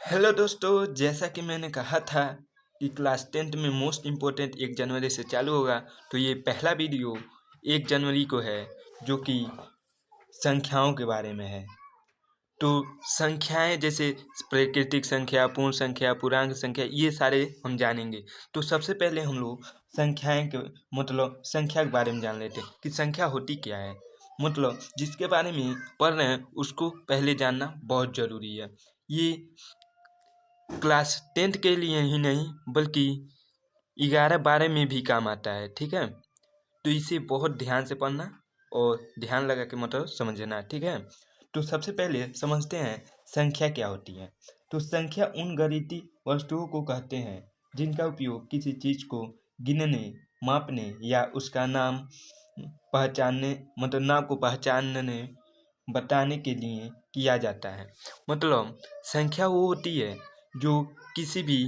Hello दोस्तों, जैसा कि मैंने कहा था कि क्लास 10th में मोस्ट इम्पोर्टेंट 1 जनवरी से चालू होगा। तो ये पहला वीडियो 1 जनवरी को है, जो कि संख्याओं के बारे में है। तो संख्याएं जैसे प्राकृतिक संख्या, पूर्ण संख्या, पूर्णांक संख्या, ये सारे हम जानेंगे। तो सबसे पहले हम लोग संख्याएं के मतलब संख्या के बारे में जान लेते हैं कि संख्या होती क्या है। मतलब जिसके बारे में पढ़ रहे हैं उसको पहले जानना बहुत ज़रूरी है। ये क्लास 10th के लिए ही नहीं बल्कि 11-12 में भी काम आता है। ठीक है, तो इसे बहुत ध्यान से पढ़ना और ध्यान लगा के मतलब समझना। ठीक है, तो सबसे पहले समझते हैं संख्या क्या होती है। तो संख्या उन गणितीय वस्तुओं को कहते हैं जिनका उपयोग किसी चीज को गिनने, मापने या उसका नाम पहचानने मतलब नाम को पहचानने, बताने के लिए किया जाता है। मतलब संख्या वो होती है जो किसी भी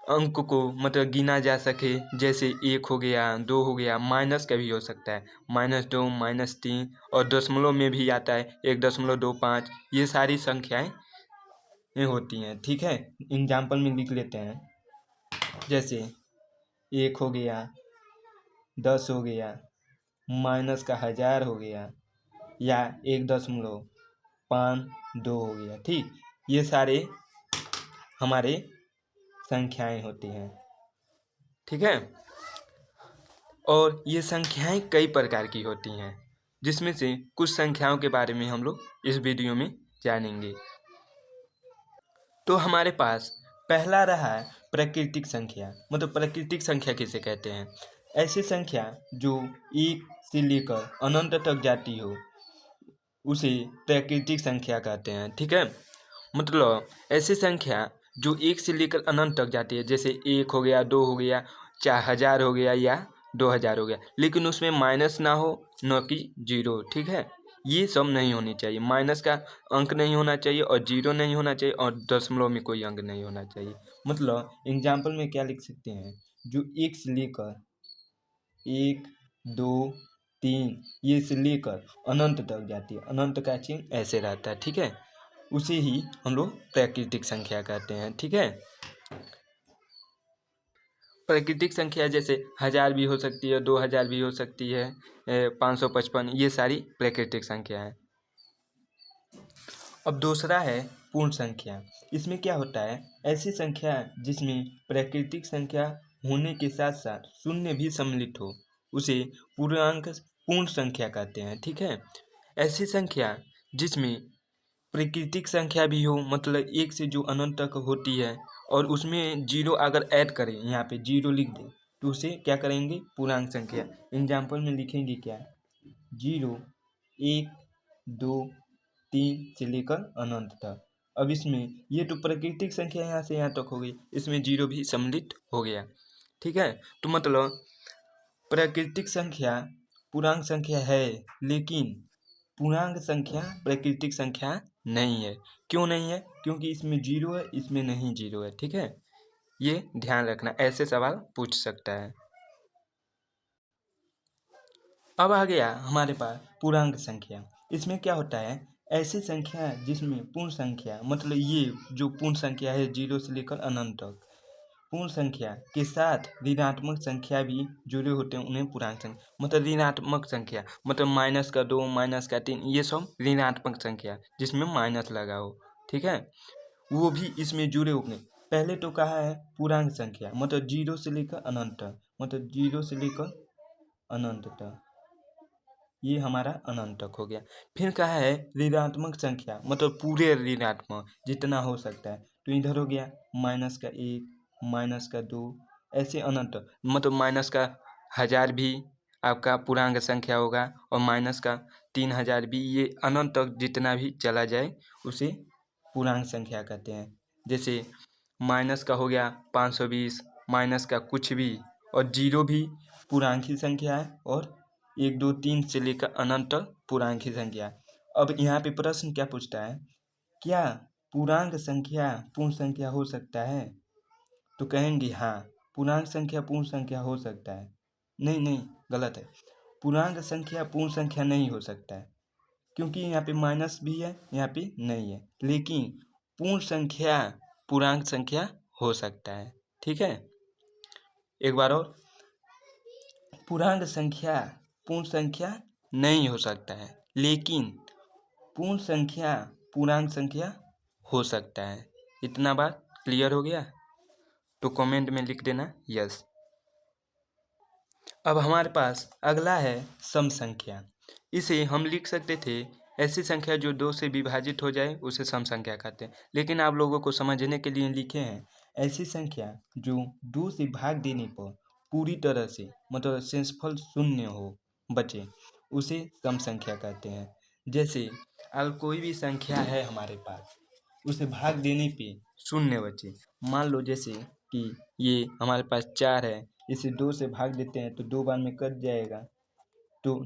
अंक को मतलब गिना जा सके। जैसे 1 हो गया, 2 हो गया, माइनस का भी हो सकता है, -2, -3, और दशमलव में भी आता है 1.25। ये सारी संख्याएं ये होती हैं। ठीक है, एग्जाम्पल में लिख लेते हैं। जैसे 1 हो गया, 10 हो गया, माइनस का 1000 हो गया, या 1.52 हो गया। ठीक, ये सारे हमारे संख्याएं होती हैं। ठीक है, और ये संख्याएं कई प्रकार की होती हैं, जिसमें से कुछ संख्याओं के बारे में हम लोग इस वीडियो में जानेंगे। तो हमारे पास पहला रहा है प्राकृतिक संख्या। मतलब प्राकृतिक संख्या किसे कहते हैं? ऐसी संख्या जो 1 से लेकर अनंत तक जाती हो उसे प्राकृतिक संख्या कहते हैं। ठीक है, मतलब ऐसी संख्या जो 1 से लेकर अनंत तक जाती है, जैसे 1 हो गया, 2 हो गया, 4000 हो गया या 2000 हो गया, लेकिन उसमें माइनस ना हो, न कि जीरो। ठीक है, ये सब नहीं होनी चाहिए। माइनस का अंक नहीं होना चाहिए और जीरो नहीं होना चाहिए और दशमलव में कोई अंक नहीं होना चाहिए। मतलब एग्जाम्पल में क्या लिख सकते हैं, जो 1 से लेकर 1, 2, 3 ये से लेकर अनंत तक जाती है। अनंत का चिन्ह ऐसे रहता है। ठीक है, उसे ही हम लोग प्राकृतिक संख्या कहते हैं। ठीक है, प्राकृतिक संख्या जैसे 1000 भी हो सकती है, 2000 भी हो सकती है, 555, ये सारी प्राकृतिक संख्या है। अब दूसरा है पूर्ण संख्या। इसमें क्या होता है, ऐसी संख्या जिसमें प्राकृतिक संख्या होने के साथ साथ शून्य भी सम्मिलित हो उसे पूर्णांक पूर्ण संख्या कहते हैं। ठीक है, ऐसी संख्या जिसमें प्राकृतिक संख्या भी हो, मतलब 1 से जो अनंत तक होती है, और उसमें जीरो अगर ऐड करें, यहाँ पे जीरो लिख दें, तो उसे क्या करेंगे, पूर्णांक संख्या। एग्जाम्पल में लिखेंगे क्या, 0, 1, 2, 3 से लेकर अनंत तक। अब इसमें ये तो प्राकृतिक संख्या यहाँ से यहाँ तक हो गई, इसमें जीरो भी सम्मिलित हो गया। ठीक है, तो मतलब प्राकृतिक संख्या पूर्णांक संख्या है, लेकिन पूर्णांक संख्या प्राकृतिक संख्या नहीं है। क्यों नहीं है? क्योंकि इसमें जीरो है, इसमें नहीं जीरो है। ठीक है, ये ध्यान रखना, ऐसे सवाल पूछ सकता है। अब आ गया हमारे पास पूर्णांक संख्या। इसमें क्या होता है, ऐसी संख्या जिसमें पूर्ण संख्या मतलब ये जो पूर्ण संख्या है 0 से लेकर अनंत तक, पूर्ण संख्या के साथ ऋणात्मक संख्या भी जुड़े होते हैं, उन्हें पूर्णांक संख्या। मतलब ऋणात्मक संख्या मतलब -2, -3, ये सब ऋणात्मक संख्या जिसमें माइनस लगा हो। ठीक है, वो भी इसमें जुड़े होंगे। पहले तो कहा है पूर्णांक संख्या मतलब 0 से लेकर अनंत तक, मतलब 0 से लेकर अनंत तक, ये हमारा अनंत तक हो गया। फिर कहा है ऋणात्मक संख्या मतलब पूरे ऋणात्मक जितना हो सकता है, तो इधर हो गया -1, -2, ऐसे अनंत तक। मतलब माइनस का 1000 भी आपका पूर्णांक संख्या होगा, और माइनस का 3000 भी, ये अनंत तक जितना भी चला जाए उसे पूर्णांक संख्या कहते हैं। जैसे माइनस का हो गया 520, माइनस का कुछ भी, और जीरो भी पूर्णांक ही संख्या है, और 1, 2, 3 से लेकर अनंत तक पूर्णांक ही संख्या है। अब यहाँ पे प्रश्न क्या पूछता है, क्या पूर्णांक संख्या पूर्ण संख्या हो सकता है? तो कहेंगे हाँ, पूर्णांक संख्या पूर्ण संख्या हो सकता है। नहीं नहीं, गलत है। पूर्णांक संख्या पूर्ण संख्या नहीं हो सकता है, क्योंकि यहाँ पे माइनस भी है, यहाँ पे नहीं है। लेकिन पूर्ण संख्या पूर्णांक संख्या हो सकता है। ठीक है, एक बार और, पूर्णांक संख्या पूर्ण संख्या नहीं हो सकता है, लेकिन पूर्ण संख्या पूर्णांक संख्या हो सकता है। इतना बात क्लियर हो गया? तो कमेंट में लिख देना यस। अब हमारे पास अगला है सम संख्या। इसे हम लिख सकते थे, ऐसी संख्या जो 2 से विभाजित हो जाए उसे सम संख्या कहते हैं, लेकिन आप लोगों को समझने के लिए लिखे हैं ऐसी संख्या जो 2 से भाग देने पर पूरी तरह से मतलब शेषफल शून्य हो बचे उसे सम संख्या कहते हैं। जैसे अगर कोई भी संख्या है हमारे पास, उसे भाग देने पे शून्य बचे, मान लो जैसे कि ये हमारे पास 4 है, इसे 2 से भाग देते हैं तो 2 बार में कट जाएगा, तो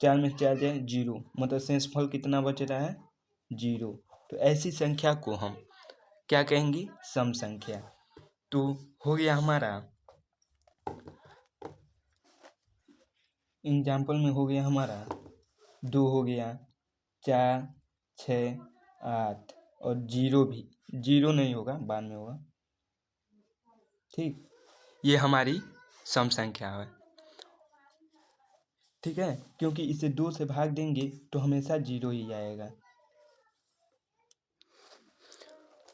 4 में 4 जाए 0, मतलब शेषफल कितना बच रहा है 0। तो ऐसी संख्या को हम क्या कहेंगे, सम संख्या। तो हो गया हमारा एग्जाम्पल में हो गया हमारा 2 हो गया, 4, 6, 8 और 0 भी, 0 नहीं होगा बाद में होगा। ठीक, ये हमारी सम संख्या है। ठीक है, क्योंकि इसे 2 से भाग देंगे तो हमेशा 0 ही आएगा।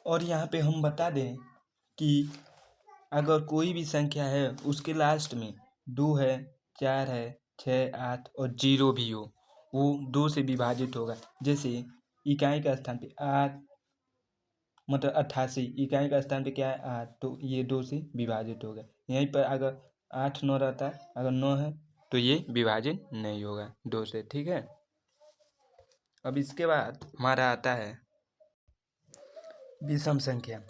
और यहाँ पे हम बता दें कि अगर कोई भी संख्या है उसके लास्ट में 2 है, 4 है, 6, 8 और 0 भी हो, वो 2 से विभाजित होगा। जैसे इकाई का स्थान पे 8 मतलब 88, इकाई का स्थान पे क्या है 8, तो ये 2 से विभाजित होगा। यहीं पर अगर 8 9 रहता है, अगर 9 है तो ये विभाजित नहीं होगा 2 से। ठीक है, अब इसके बाद हमारा आता है विषम संख्या।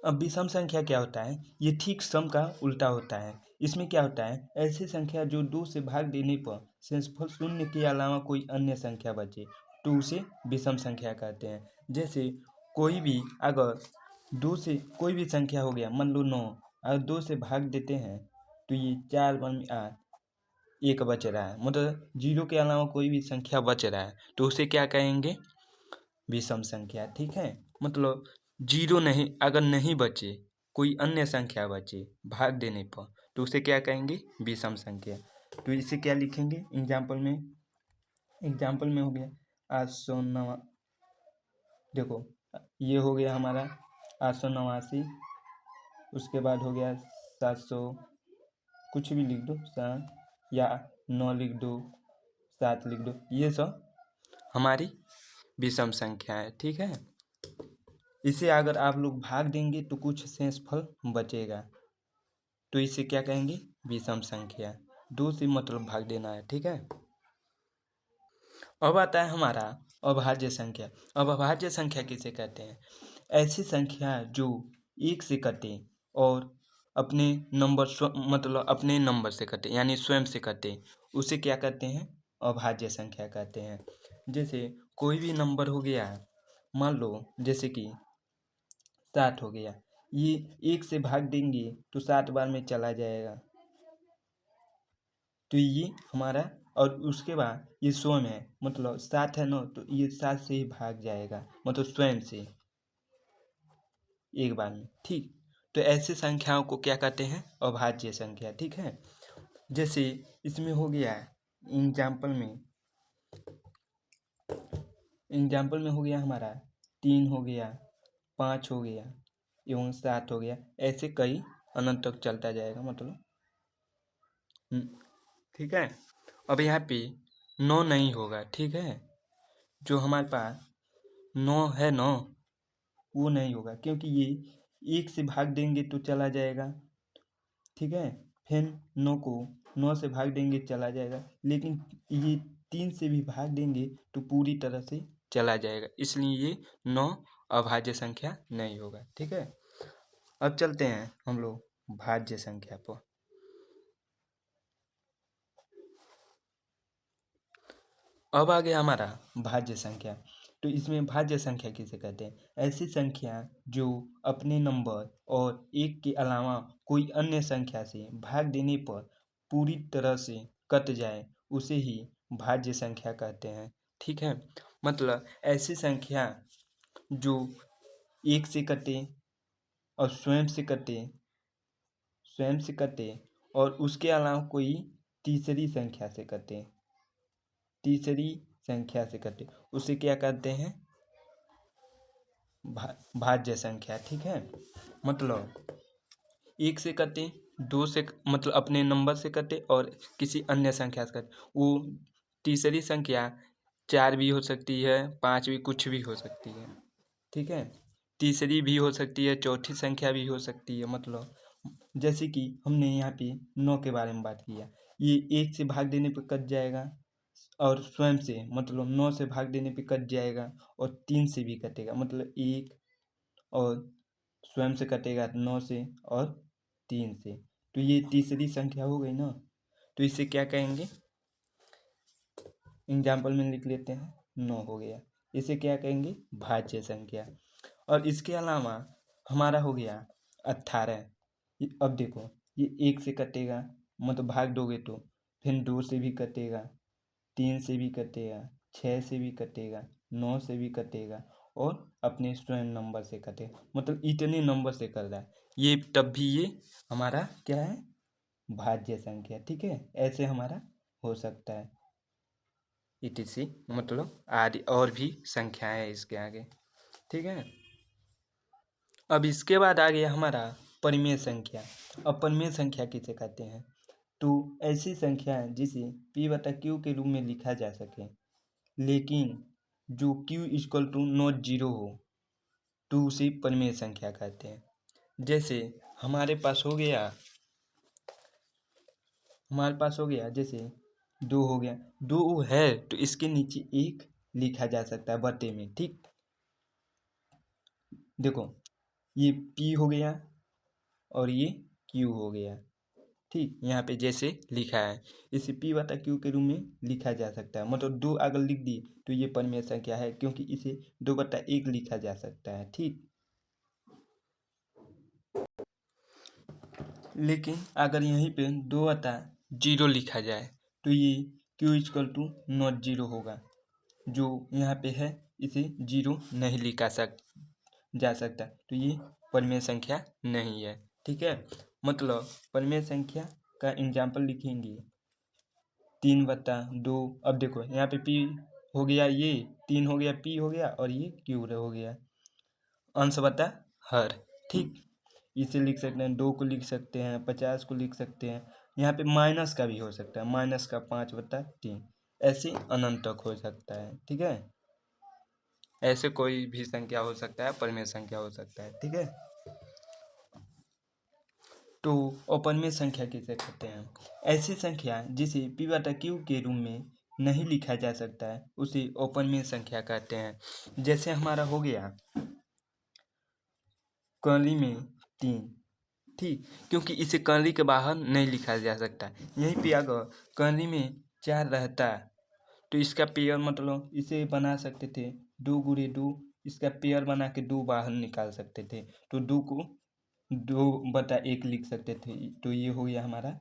अब विषम संख्या क्या होता है, ये ठीक सम का उल्टा होता है। इसमें क्या होता है, ऐसी संख्या जो 2 से भाग देने पर शेषफल शून्य के अलावा कोई अन्य संख्या बचे तो उसे विषम संख्या कहते हैं। जैसे कोई भी अगर 2 से कोई भी संख्या हो गया, मान लो 9, अगर 2 से भाग देते हैं तो ये 4 1 में 8, 1 बच रहा है, मतलब 0 के अलावा कोई भी संख्या बच रहा है तो उसे क्या कहेंगे, विषम संख्या। ठीक है, मतलब 0 नहीं, अगर नहीं बचे कोई अन्य संख्या बचे भाग देने पर तो उसे क्या कहेंगे, विषम संख्या। तो इसे क्या लिखेंगे एग्जाम्पल में हो गया 889, देखो ये हो गया हमारा 889, उसके बाद हो गया 700, कुछ भी लिख दो 7 या 9 लिख दो, 7 लिख दो, ये सब हमारी विषम संख्या है। ठीक है, इसे अगर आप लोग भाग देंगे तो कुछ शेषफल बचेगा, तो इसे क्या कहेंगे, विषम संख्या। 2 से मतलब भाग देना है। ठीक है, अब आता है हमारा अभाज्य संख्या। अब अभाज्य संख्या किसे कहते हैं, ऐसी संख्या जो 1 से कटे और अपने नंबर मतलब अपने नंबर से कटे, यानी स्वयं से कटे, उसे क्या कहते हैं, अभाज्य संख्या कहते हैं। जैसे कोई भी नंबर हो गया, मान लो जैसे कि 7 हो गया, ये 1 से भाग देंगे तो 7 बार में चला जाएगा, तो ये हमारा, और उसके बाद ये स्वयं है, मतलब 7 है ना, तो ये 7 से ही भाग जाएगा, मतलब स्वयं से एक बार में। ठीक, तो ऐसे संख्याओं को क्या कहते हैं, अभाज्य संख्या। ठीक है, जैसे इसमें हो गया एग्जाम्पल में हो गया हमारा 3 हो गया, 5 हो गया एवं 7 हो गया, ऐसे कई अनंत तक चलता जाएगा मतलब। ठीक है, अब यहाँ पे 9 नहीं होगा। ठीक है, जो हमारे पास 9 है ना, वो नहीं होगा, क्योंकि ये 1 से भाग देंगे तो चला जाएगा। ठीक है, फिर 9 से भाग देंगे चला जाएगा, लेकिन ये 3 से भी भाग देंगे तो पूरी तरह से चला जाएगा, इसलिए ये 9 अभाज्य संख्या नहीं होगा। ठीक है, अब चलते हैं हम लोग भाज्य संख्या पर। अब आ गया हमारा भाज्य संख्या। तो इसमें भाज्य संख्या किसे कहते हैं, ऐसी संख्या जो अपने नंबर और 1 के अलावा कोई अन्य संख्या से भाग देने पर पूरी तरह से कट जाए उसे ही भाज्य संख्या कहते हैं। ठीक है, मतलब ऐसी संख्या जो एक से कटे और स्वयं से कटे और उसके अलावा कोई तीसरी संख्या से कटे उसे क्या कहते हैं? भाज्य संख्या। ठीक है, मतलब एक से कटे, दो से मतलब अपने नंबर से कटे और किसी अन्य संख्या से कटे, वो तीसरी संख्या 4 भी हो सकती है, 5 भी, कुछ भी हो सकती है। ठीक है, तीसरी भी हो सकती है, चौथी संख्या भी हो सकती है। मतलब जैसे कि हमने यहाँ पे 9 के बारे में बात किया, ये 1 से भाग देने पे कट जाएगा और स्वयं से मतलब 9 से भाग देने पे कट जाएगा और 3 से भी कटेगा, मतलब 1 और स्वयं से कटेगा 9 से और 3 से, तो ये तीसरी संख्या हो गई ना। तो इसे क्या कहेंगे? एग्जाम्पल में लिख लेते हैं, 9 हो गया। इसे क्या कहेंगे? भाज्य संख्या। और इसके अलावा हमारा हो गया 18। अब देखो, ये 1 से कटेगा, मतलब भाग दोगे तो फिर 2 से भी कटेगा, 3 से भी कटेगा, 6 से भी कटेगा, 9 से भी कटेगा और अपने स्वयं नंबर से कटेगा, मतलब इतने नंबर से कर रहा है ये, तब भी ये हमारा क्या है? भाज्य संख्या। ठीक है, ऐसे हमारा हो सकता है etc, मतलब आदि और भी संख्याएं है इसके आगे। ठीक है, अब इसके बाद आ गया हमारा परिमेय संख्या। अब परिमेय संख्या किसे कहते हैं? तो ऐसी संख्या है जिसे p बटा q के रूप में लिखा जा सके, लेकिन जो q equal to not zero हो, तो उसे परिमेय संख्या कहते हैं। जैसे हमारे पास हो गया जैसे 2 हो गया, 2 है तो इसके नीचे 1 लिखा जा सकता है बटे में। ठीक, देखो ये p हो गया और ये q हो गया। ठीक, यहाँ पे जैसे लिखा है, इसे p बटा q के रूप में लिखा जा सकता है, मतलब 2 अगर लिख दी तो ये परिमेय संख्या है, क्योंकि इसे 2 बटा 1 लिखा जा सकता है। ठीक, लेकिन अगर यहीं पे 2 बटा 0 लिखा जाए तो ये q equal to not zero होगा, जो यहाँ पे है इसे 0 नहीं लिखा जा सकता, तो ये परिमेय संख्या नहीं है। ठीक है, मतलब परिमेय संख्या का एग्जाम्पल लिखेंगे 3/2। अब देखो यहाँ पे p हो गया, ये 3 हो गया, p हो गया और ये q हो गया, अंश बटा हर। ठीक, इसे लिख सकते हैं, 2 को लिख सकते हैं, 50 को लिख सकते हैं, यहाँ पे माइनस का भी हो सकता है, माइनस का 5/3, ऐसे अनंत तक हो सकता है। ठीक है, ऐसे कोई भी संख्या हो सकता है, परिमेय संख्या हो सकता है। ठीक है, तो अपरिमेय संख्या किसे कहते हैं? ऐसी संख्या जिसे p बटा q के रूप में नहीं लिखा जा सकता है उसे अपरिमेय संख्या कहते हैं। जैसे हमारा हो गया कर्ली में 3। ठीक, क्योंकि इसे कर्ली के बाहर नहीं लिखा जा सकता। यहीं पे अगर कर्ली में 4 रहता तो इसका पेयर मतलब इसे बना सकते थे 2 × 2, इसका पेयर बना के 2 बाहर निकाल सकते थे, तो 2 को 2/1 लिख सकते थे, तो ये हो गया हमारा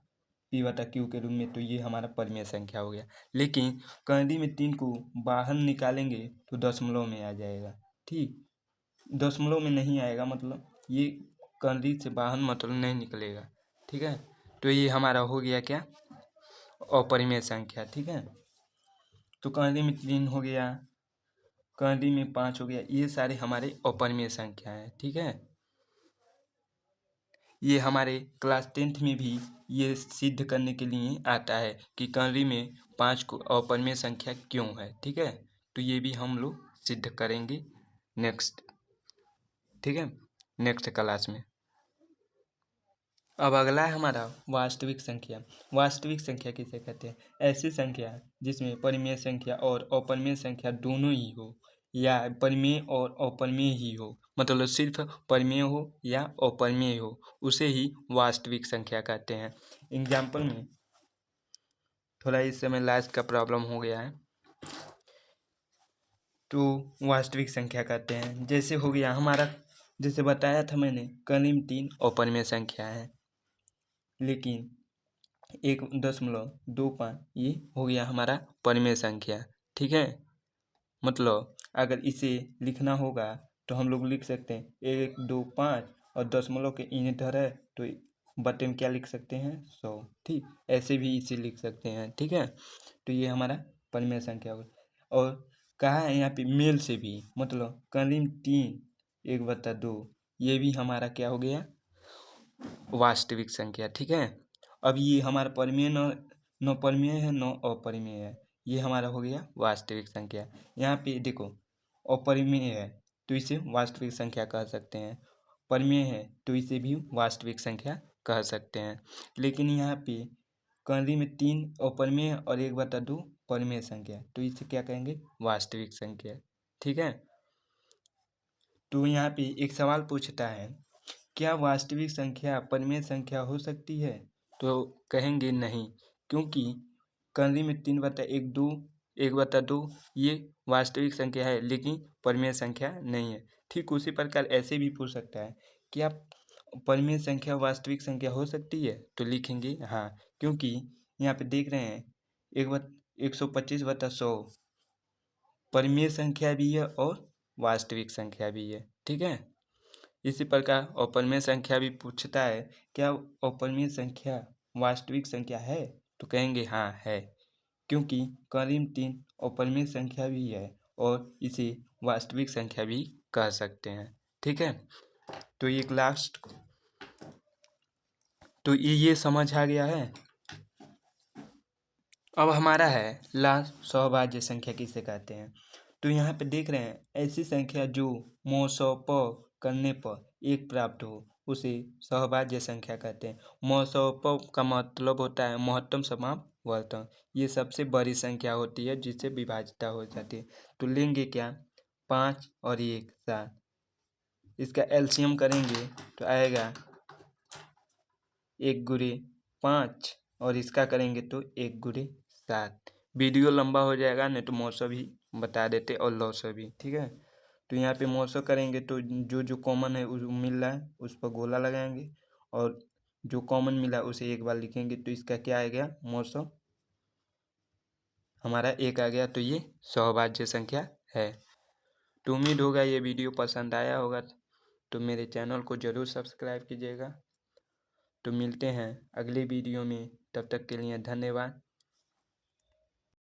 p बटा q के रूप में, तो ये हमारा परिमेय संख्या हो गया। लेकिन कर्ली में 3 को बाहर निकालेंगे तो दशमलव में आ जाएगा। ठीक, दशमलव में नहीं आएगा, मतलब ये कर्ली से बाहर मतलब नहीं निकलेगा। ठीक है, तो ये हमारा हो गया क्या? अपरिमेय संख्या। ठीक है, तो कर्ली में 3 हो गया, कर्ली में 5 हो गया, ये सारे हमारे अपरिमेय संख्या है। ठीक है, ये हमारे क्लास 10th में भी ये सिद्ध करने के लिए आता है कि कर्ली में 5 को अपरिमेय संख्या क्यों है। ठीक है, तो ये भी हम लोग सिद्ध करेंगे नेक्स्ट। ठीक है, नेक्स्ट क्लास में। अब अगला है हमारा वास्तविक संख्या। वास्तविक संख्या किसे कहते हैं? ऐसी संख्या जिसमें परिमेय संख्या और अपरिमेय संख्या दोनों ही हो, या परिमेय और अपरिमेय ही हो, मतलब सिर्फ परिमेय हो या अपरिमेय हो, उसे ही वास्तविक संख्या कहते हैं। एग्जाम्पल में थोड़ा इस समय लास्ट का प्रॉब्लम हो गया है, तो वास्तविक संख्या कहते हैं। जैसे हो गया हमारा, जैसे बताया था मैंने, कर्ली 3 अपरिमेय संख्या है, लेकिन 1.25 ये हो गया हमारा परिमेय संख्या। ठीक है, मतलब अगर इसे लिखना होगा तो हम लोग लिख सकते हैं 1 2 5 और दशमलव के इधर है तो बटे में क्या लिख सकते हैं 100। ठीक, ऐसे भी इसे लिख सकते हैं। ठीक है, तो ये हमारा परिमेय संख्या हो गया। और कहा है यहाँ पे मेल से भी, मतलब करीब 3 1/2 ये भी हमारा क्या हो गया वास्तविक संख्या। ठीक है, अब ये हमारा परिमेय न परिमेय है न अपरिमेय है, ये हमारा हो गया वास्तविक संख्या। यहाँ पे देखो अपरिमेय है तो इसे वास्तविक संख्या कह सकते हैं, परिमेय है तो इसे भी वास्तविक संख्या कह सकते हैं। लेकिन यहाँ पे कड़ी में 3 अपरिमेय और 1/2 परिमेय संख्या, तो इसे क्या कहेंगे वास्तविक संख्या। ठीक है, तो यहाँ पे एक सवाल पूछता है क्या वास्तविक संख्या परिमेय संख्या हो सकती है, तो कहेंगे नहीं, क्योंकि कड़ी में 3/1/2 ये वास्तविक संख्या है लेकिन परिमेय संख्या नहीं है। ठीक उसी प्रकार ऐसे भी पूछ सकता है क्या परिमेय संख्या वास्तविक संख्या हो सकती है, तो लिखेंगे हाँ, क्योंकि यहाँ पे देख रहे हैं 125/100 परिमेय संख्या भी है और वास्तविक संख्या भी है। ठीक है, इसी प्रकार अपरिमेय संख्या भी पूछता है क्या अपरिमेय संख्या वास्तविक संख्या है, तो कहेंगे हाँ है, क्योंकि करीब 3 अपरिमेय संख्या भी है और इसे वास्तविक संख्या भी कह सकते हैं। ठीक है, तो एक लास्ट, तो ये समझ आ गया है। अब हमारा है लास्ट सहभाज्य संख्या किसे कहते हैं। तो यहाँ पे देख रहे हैं ऐसी संख्या जो मौसौप करने पर 1 प्राप्त हो उसे सहभाज्य संख्या कहते हैं। मौसौप का मतलब होता है महत्तम समापवर्तन, ये सबसे बड़ी संख्या होती है जिससे विभाज्यता हो जाती है। तो लेंगे क्या 5 और 1 7, इसका एलसीएम करेंगे तो आएगा 1×5 और इसका करेंगे तो 1×7। वीडियो लंबा हो जाएगा नहीं तो मौसम भी बता देते और लौसम भी। ठीक है, तो यहाँ पे मौसम करेंगे तो जो जो कॉमन है उस मिल रहा है उस पर गोला लगाएंगे और जो कॉमन मिला उसे एक बार लिखेंगे तो इसका क्या आ गया मौसम हमारा 1 आ गया, तो ये सहभाज्य संख्या है। तो उम्मीद होगा ये वीडियो पसंद आया होगा, तो मेरे चैनल को ज़रूर सब्सक्राइब कीजिएगा। तो मिलते हैं अगले वीडियो में, तब तक के लिए धन्यवाद।